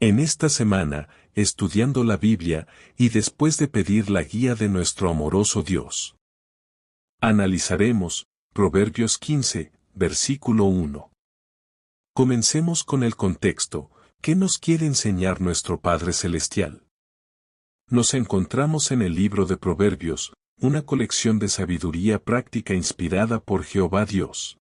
En esta semana, estudiando la Biblia, y después de pedir la guía de nuestro amoroso Dios, analizaremos Proverbios 15, versículo 1. Comencemos con el contexto. ¿Qué nos quiere enseñar nuestro Padre Celestial? Nos encontramos en el libro de Proverbios, una colección de sabiduría práctica inspirada por Jehová Dios.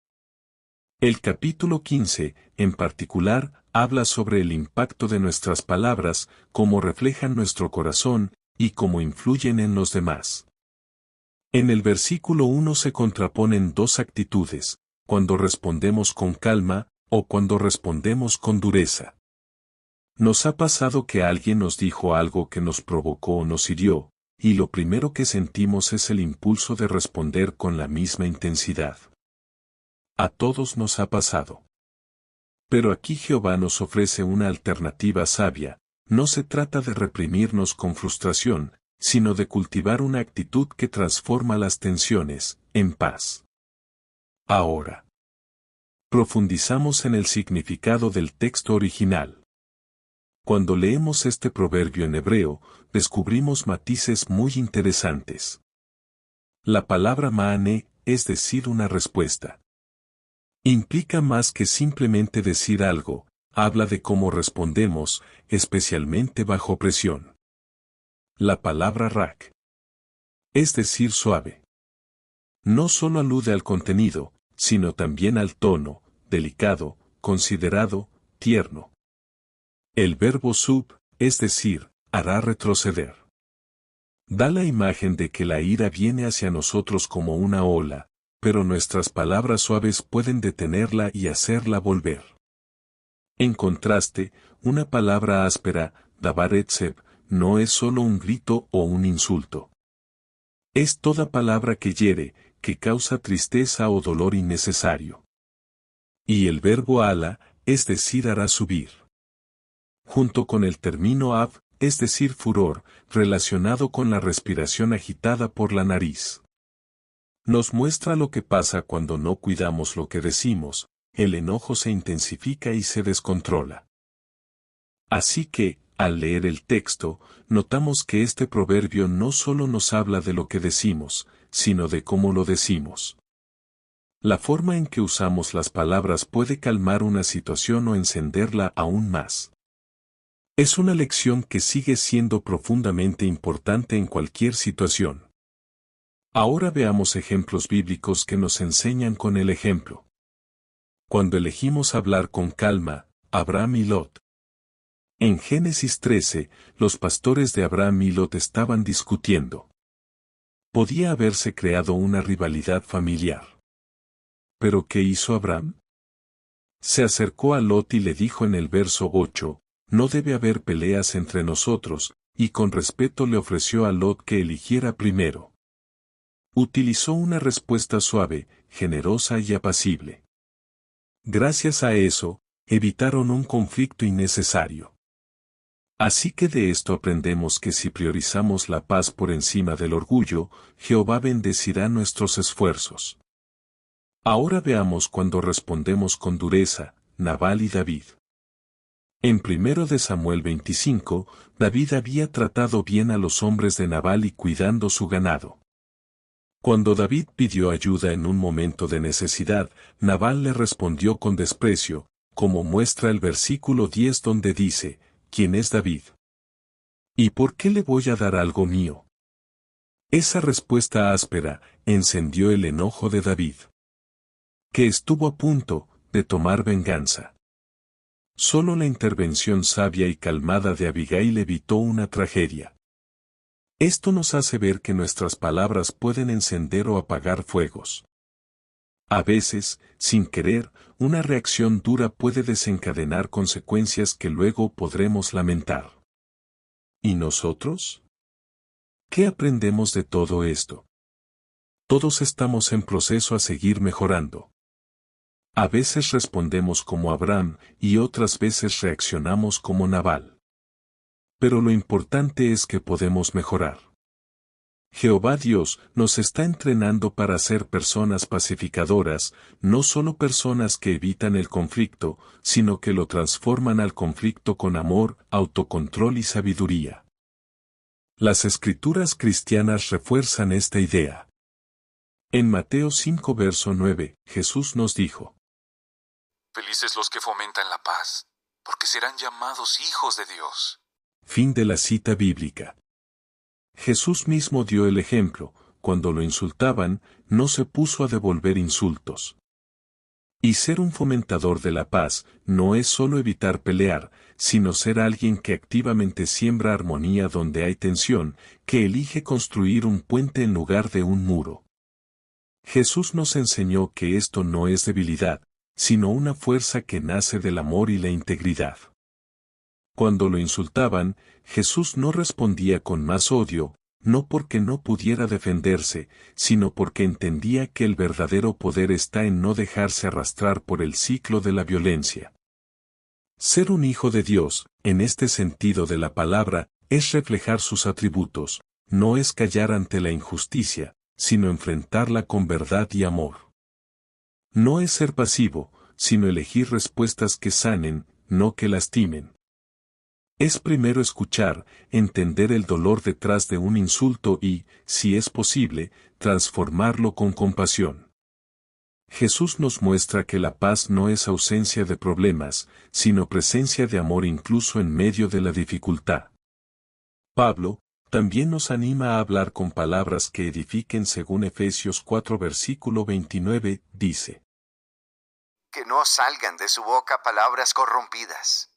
El capítulo 15, en particular, habla sobre el impacto de nuestras palabras, cómo reflejan nuestro corazón, y cómo influyen en los demás. En el versículo 1 se contraponen dos actitudes, cuando respondemos con calma, o cuando respondemos con dureza. Nos ha pasado que alguien nos dijo algo que nos provocó o nos hirió, y lo primero que sentimos es el impulso de responder con la misma intensidad. A todos nos ha pasado. Pero aquí Jehová nos ofrece una alternativa sabia. No se trata de reprimirnos con frustración, sino de cultivar una actitud que transforma las tensiones en paz. Ahora, profundizamos en el significado del texto original. Cuando leemos este proverbio en hebreo, descubrimos matices muy interesantes. La palabra maane, es decir, una respuesta, implica más que simplemente decir algo, habla de cómo respondemos, especialmente bajo presión. La palabra rak, es decir, suave, no solo alude al contenido, sino también al tono, delicado, considerado, tierno. El verbo sub, es decir, hará retroceder, da la imagen de que la ira viene hacia nosotros como una ola, pero nuestras palabras suaves pueden detenerla y hacerla volver. En contraste, una palabra áspera, davar etzeb, no es solo un grito o un insulto. Es toda palabra que hiere, que causa tristeza o dolor innecesario. Y el verbo ala, es decir, hará subir, junto con el término av, es decir, furor, relacionado con la respiración agitada por la nariz. Nos muestra lo que pasa cuando no cuidamos lo que decimos, el enojo se intensifica y se descontrola. Así que, al leer el texto, notamos que este proverbio no solo nos habla de lo que decimos, sino de cómo lo decimos. La forma en que usamos las palabras puede calmar una situación o encenderla aún más. Es una lección que sigue siendo profundamente importante en cualquier situación. Ahora veamos ejemplos bíblicos que nos enseñan con el ejemplo. Cuando elegimos hablar con calma, Abraham y Lot. En Génesis 13, los pastores de Abraham y Lot estaban discutiendo. Podía haberse creado una rivalidad familiar. ¿Pero qué hizo Abraham? Se acercó a Lot y le dijo en el verso 8, no debe haber peleas entre nosotros, y con respeto le ofreció a Lot que eligiera primero. Utilizó una respuesta suave, generosa y apacible. Gracias a eso, evitaron un conflicto innecesario. Así que de esto aprendemos que si priorizamos la paz por encima del orgullo, Jehová bendecirá nuestros esfuerzos. Ahora veamos cuando respondemos con dureza, Nabal y David. En 1 de Samuel 25, David había tratado bien a los hombres de Nabal y cuidando su ganado. Cuando David pidió ayuda en un momento de necesidad, Nabal le respondió con desprecio, como muestra el versículo 10 donde dice, ¿quién es David? ¿Y por qué le voy a dar algo mío? Esa respuesta áspera encendió el enojo de David, que estuvo a punto de tomar venganza. Solo la intervención sabia y calmada de Abigail evitó una tragedia. Esto nos hace ver que nuestras palabras pueden encender o apagar fuegos. A veces, sin querer, una reacción dura puede desencadenar consecuencias que luego podremos lamentar. ¿Y nosotros? ¿Qué aprendemos de todo esto? Todos estamos en proceso a seguir mejorando. A veces respondemos como Abraham y otras veces reaccionamos como Nabal. Pero lo importante es que podemos mejorar. Jehová Dios nos está entrenando para ser personas pacificadoras, no solo personas que evitan el conflicto, sino que lo transforman al conflicto con amor, autocontrol y sabiduría. Las escrituras cristianas refuerzan esta idea. En Mateo 5 verso 9, Jesús nos dijo: Felices los que fomentan la paz, porque serán llamados hijos de Dios. Fin de la cita bíblica. Jesús mismo dio el ejemplo: cuando lo insultaban, no se puso a devolver insultos. Y ser un fomentador de la paz no es solo evitar pelear, sino ser alguien que activamente siembra armonía donde hay tensión, que elige construir un puente en lugar de un muro. Jesús nos enseñó que esto no es debilidad, sino una fuerza que nace del amor y la integridad. Cuando lo insultaban, Jesús no respondía con más odio, no porque no pudiera defenderse, sino porque entendía que el verdadero poder está en no dejarse arrastrar por el ciclo de la violencia. Ser un hijo de Dios, en este sentido de la palabra, es reflejar sus atributos, no es callar ante la injusticia, sino enfrentarla con verdad y amor. No es ser pasivo, sino elegir respuestas que sanen, no que lastimen. Es primero escuchar, entender el dolor detrás de un insulto y, si es posible, transformarlo con compasión. Jesús nos muestra que la paz no es ausencia de problemas, sino presencia de amor incluso en medio de la dificultad. Pablo también nos anima a hablar con palabras que edifiquen según Efesios 4 versículo 29, dice: Que no salgan de su boca palabras corrompidas.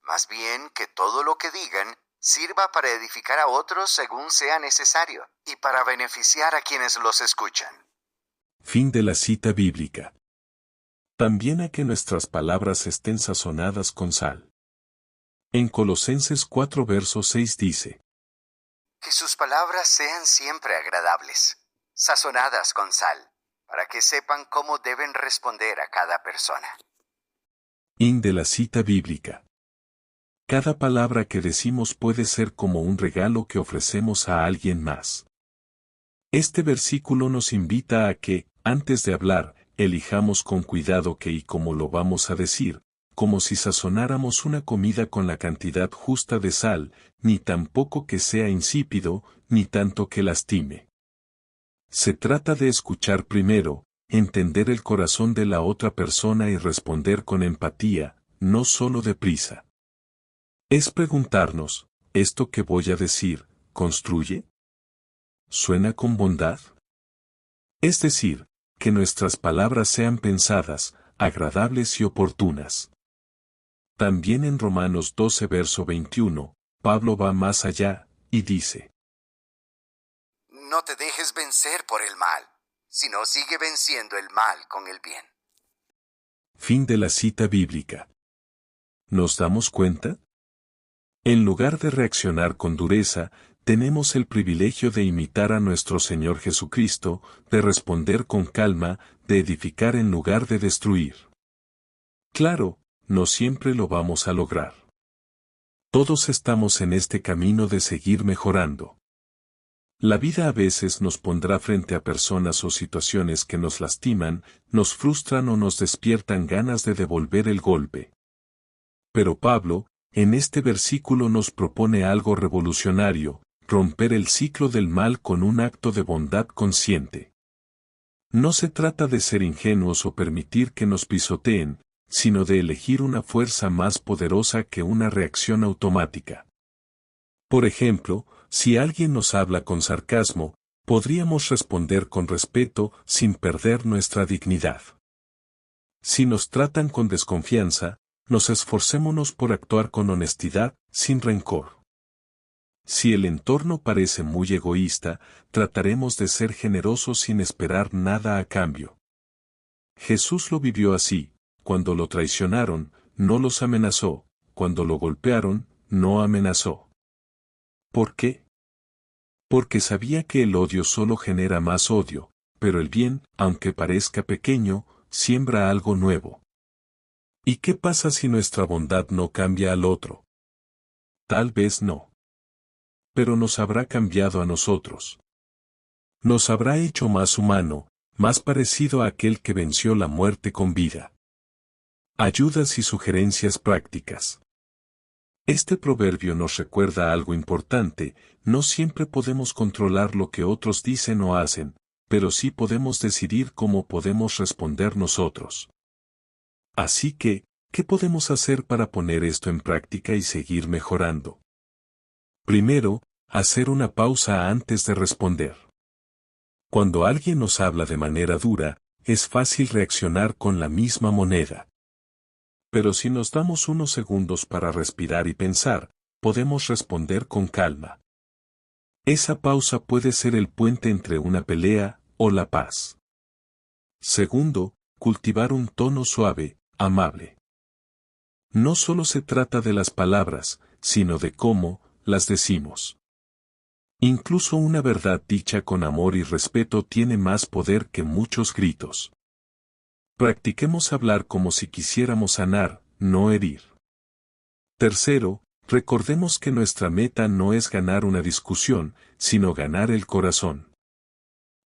Más bien que todo lo que digan sirva para edificar a otros según sea necesario, y para beneficiar a quienes los escuchan. Fin de la cita bíblica. También a que nuestras palabras estén sazonadas con sal. En Colosenses 4 verso 6 dice: Que sus palabras sean siempre agradables, sazonadas con sal, para que sepan cómo deben responder a cada persona. Fin de la cita bíblica. Cada palabra que decimos puede ser como un regalo que ofrecemos a alguien más. Este versículo nos invita a que, antes de hablar, elijamos con cuidado qué y cómo lo vamos a decir, como si sazonáramos una comida con la cantidad justa de sal, ni tampoco que sea insípido, ni tanto que lastime. Se trata de escuchar primero, entender el corazón de la otra persona y responder con empatía, no solo deprisa. Es preguntarnos, ¿esto que voy a decir, construye? ¿Suena con bondad? Es decir, que nuestras palabras sean pensadas, agradables y oportunas. También en Romanos 12 verso 21, Pablo va más allá, y dice: No te dejes vencer por el mal, sino sigue venciendo el mal con el bien. Fin de la cita bíblica. ¿Nos damos cuenta? En lugar de reaccionar con dureza, tenemos el privilegio de imitar a nuestro Señor Jesucristo, de responder con calma, de edificar en lugar de destruir. Claro, no siempre lo vamos a lograr. Todos estamos en este camino de seguir mejorando. La vida a veces nos pondrá frente a personas o situaciones que nos lastiman, nos frustran o nos despiertan ganas de devolver el golpe. Pero Pablo, en este versículo nos propone algo revolucionario: romper el ciclo del mal con un acto de bondad consciente. No se trata de ser ingenuos o permitir que nos pisoteen, sino de elegir una fuerza más poderosa que una reacción automática. Por ejemplo, si alguien nos habla con sarcasmo, podríamos responder con respeto sin perder nuestra dignidad. Si nos tratan con desconfianza, nos esforcémonos por actuar con honestidad, sin rencor. Si el entorno parece muy egoísta, trataremos de ser generosos sin esperar nada a cambio. Jesús lo vivió así: cuando lo traicionaron, no los amenazó; cuando lo golpearon, no amenazó. ¿Por qué? Porque sabía que el odio solo genera más odio, pero el bien, aunque parezca pequeño, siembra algo nuevo. ¿Y qué pasa si nuestra bondad no cambia al otro? Tal vez no. Pero nos habrá cambiado a nosotros. Nos habrá hecho más humano, más parecido a aquel que venció la muerte con vida. Ayudas y sugerencias prácticas. Este proverbio nos recuerda algo importante: no siempre podemos controlar lo que otros dicen o hacen, pero sí podemos decidir cómo podemos responder nosotros. Así que, ¿qué podemos hacer para poner esto en práctica y seguir mejorando? Primero, hacer una pausa antes de responder. Cuando alguien nos habla de manera dura, es fácil reaccionar con la misma moneda. Pero si nos damos unos segundos para respirar y pensar, podemos responder con calma. Esa pausa puede ser el puente entre una pelea o la paz. Segundo, cultivar un tono suave, amable. No solo se trata de las palabras, sino de cómo las decimos. Incluso una verdad dicha con amor y respeto tiene más poder que muchos gritos. Practiquemos hablar como si quisiéramos sanar, no herir. Tercero, recordemos que nuestra meta no es ganar una discusión, sino ganar el corazón.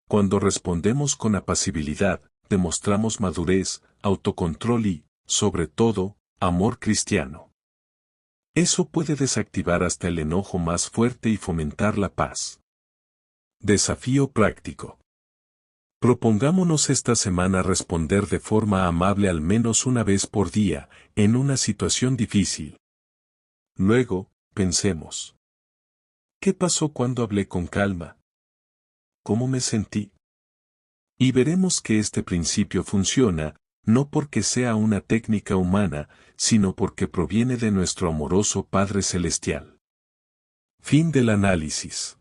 Cuando respondemos con apacibilidad, demostramos madurez, autocontrol y, sobre todo, amor cristiano. Eso puede desactivar hasta el enojo más fuerte y fomentar la paz. Desafío práctico. Propongámonos esta semana responder de forma amable al menos una vez por día, en una situación difícil. Luego, pensemos. ¿Qué pasó cuando hablé con calma? ¿Cómo me sentí? Y veremos que este principio funciona, no porque sea una técnica humana, sino porque proviene de nuestro amoroso Padre Celestial. Fin del análisis.